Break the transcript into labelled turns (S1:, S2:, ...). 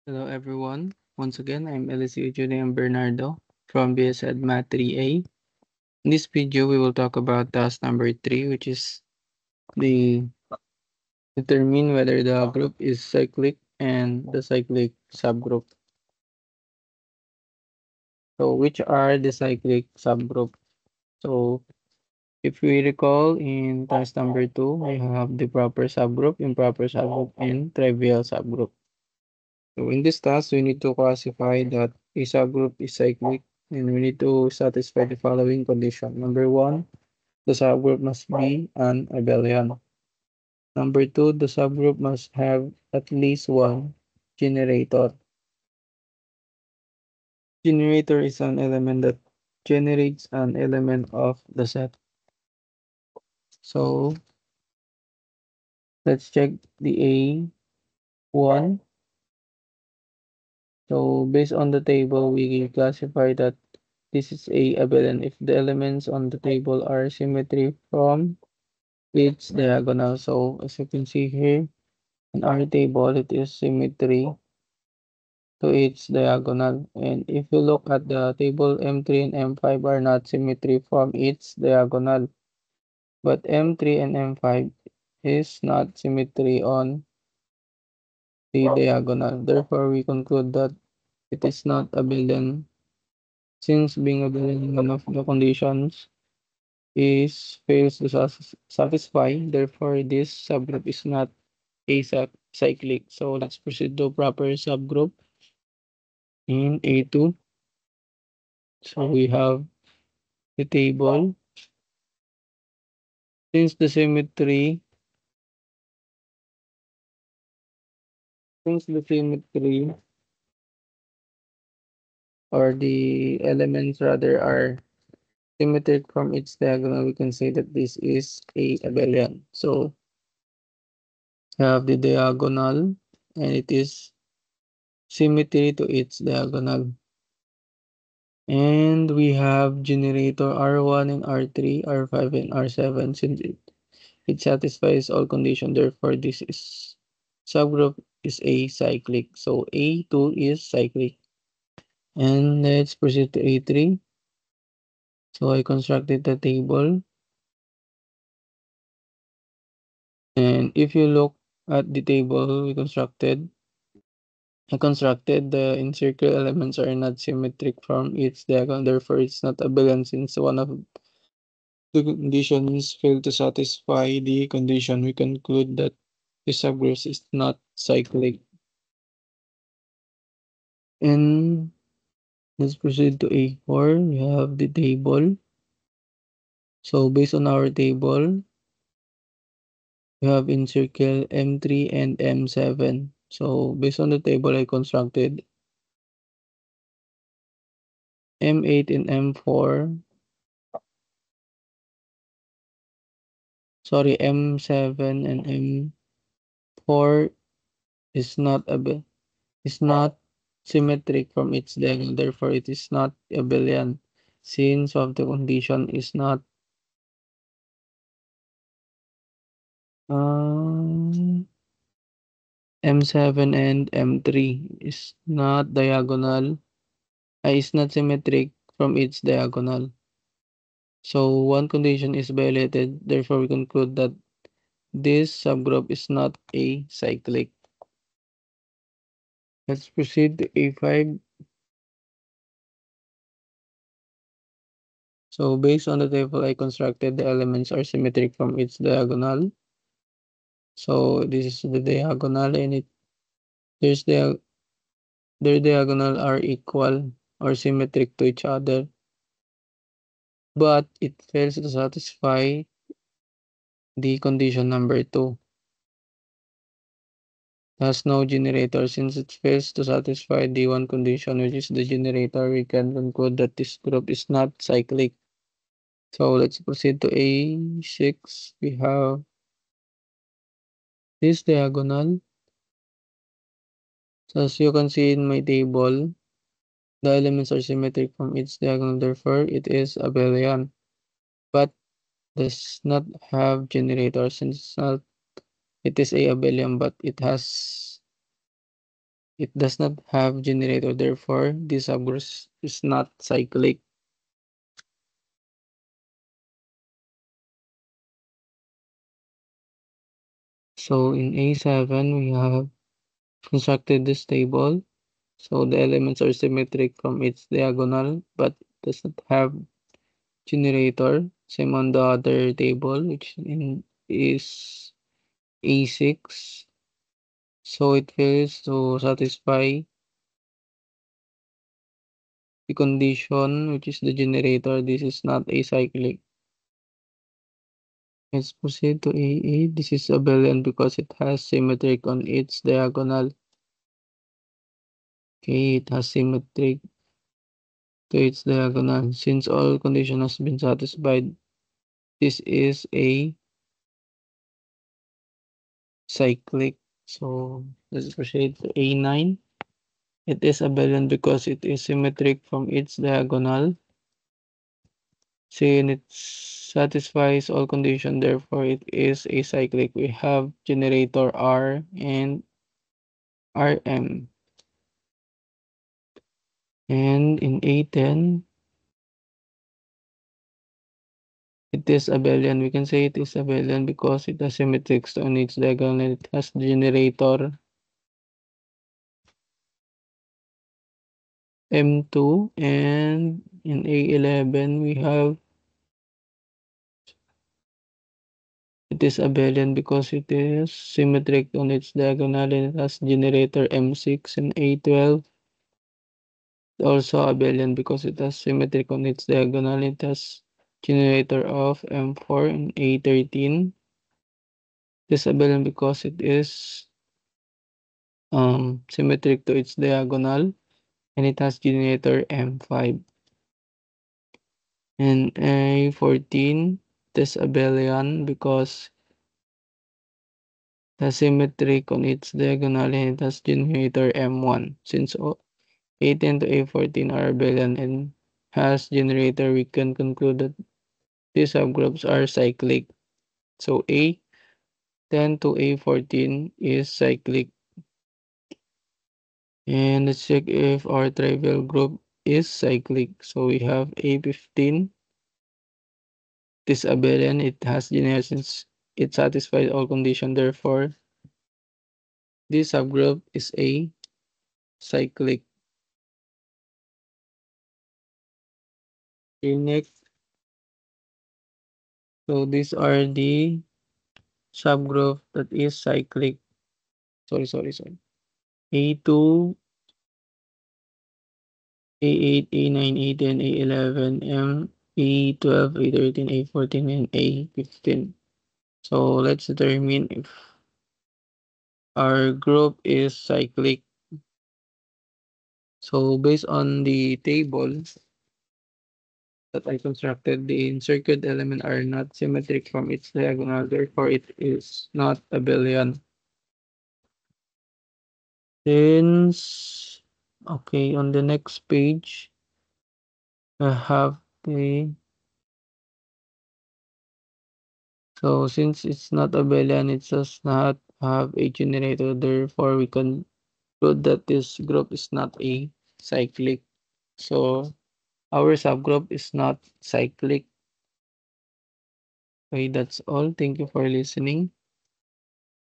S1: Hello everyone. Once again, I'm Eliseo Julian Bernardo from BSED Math 3A. In this video, we will talk about task number 3, which is the determine whether the group is cyclic and the cyclic subgroup. So, which are the cyclic subgroup? So, if we recall in task number 2, we have the proper subgroup, improper subgroup, and trivial subgroup. So in this task, we need to classify that a subgroup is cyclic and we need to satisfy the following condition. Number one, the subgroup must be an abelian. Number two, the subgroup must have at least one generator. Generator is an element that generates an element of the set. So let's check the A1. So based on the table, we classify that this is a abelian if the elements on the table are symmetry from its diagonal. So as you can see here in our table, it is symmetry to its diagonal. And if you look at the table, M3 and M5 are not symmetry from its diagonal. But M3 and M5 is not symmetry on the diagonal. Therefore, we conclude that it is not abelian. Since being abelian, one of the conditions is fails to satisfy, therefore this subgroup is not cyclic. So let's proceed to proper subgroup in A2. So we have the table. Since the symmetry, since the symmetry or the elements rather are symmetric from its diagonal, we can say that this is a abelian. So we have the diagonal and it is symmetry to its diagonal. And we have generator R1 and R3, R5 and R7 since it satisfies all conditions. Therefore, this is subgroup is acyclic. So A2 is cyclic. And let's proceed to A3. So I constructed the table. And if you look at the table I constructed the encircle elements are not symmetric from its diagonal. Therefore, it's not abelian since one of the conditions fail to satisfy the condition. We conclude that the subgroup is not cyclic. And let's proceed to A4. We have the table. So based on our table, we have encircle M3 and M7. So based on the table I constructed, M8 and M4, sorry, M7 and M4 is not is not symmetric from its diagonal. Therefore, it is not abelian since of the condition is not M7 and M3 is not diagonal, is not symmetric from its diagonal. So one condition is violated. Therefore, we conclude that this subgroup is not acyclic. Let's proceed to A5. So based on the table I constructed, the elements are symmetric from its diagonal. So this is the diagonal and there's their diagonal are equal or symmetric to each other. But it fails to satisfy the condition number 2. Has no generator. Since it fails to satisfy the one condition, which is the generator, we can conclude that this group is not cyclic. So let's proceed to A6. We have this diagonal. So as you can see in my table, the elements are symmetric from its diagonal. Therefore, it is abelian. But does not have generator since it is a abelian, but it has It does not have generator, therefore this subgroup is not cyclic. So in A7, we have constructed this table. So the elements are symmetric from its diagonal, but does not have generator. Same on the other table, is A6. So it fails to satisfy the condition, which is the generator. This is not acyclic. Let's proceed to A8. This is abelian because it has symmetric on its diagonal. Okay, it has symmetric to its diagonal. Since all condition has been satisfied, this is a cyclic. So let's proceed to A9. It is abelian because it is symmetric from its diagonal. Since it satisfies all conditions, therefore it is acyclic. We have generator R and Rm. And in A10, it is abelian. We can say it is abelian because it has symmetrics on its diagonal and it has generator M2. And in A11, we have it is abelian because it is symmetric on its diagonal and it has generator M6. And A12, also abelian because it has symmetric on its diagonal. It has generator of M4. And A13, it is abelian because it is symmetric to its diagonal and it has generator M5. And A14, it is abelian because it has symmetric on its diagonal and it has generator M1. Since A10 to A14 are abelian and has generator, we can conclude that these subgroups are cyclic. So A10 to A14 is cyclic. And let's check if our trivial group is cyclic. So we have A15. It is abelian. It has generator since it satisfies all conditions. Therefore, this subgroup is a cyclic. Okay, next. So these are the subgroup that is cyclic. Sorry. A2, A8, A9, A10, A11, A12, A13, A14, and A15. So let's determine if our group is cyclic. So based on the table that I constructed, the encircled element are not symmetric from its diagonal, therefore it is not abelian. Since, okay, on the next page, I have the, so since it's not abelian, it does not have a generator, therefore we conclude that this group is not a cyclic. So our subgroup is not cyclic. Okay, that's all. Thank you for listening.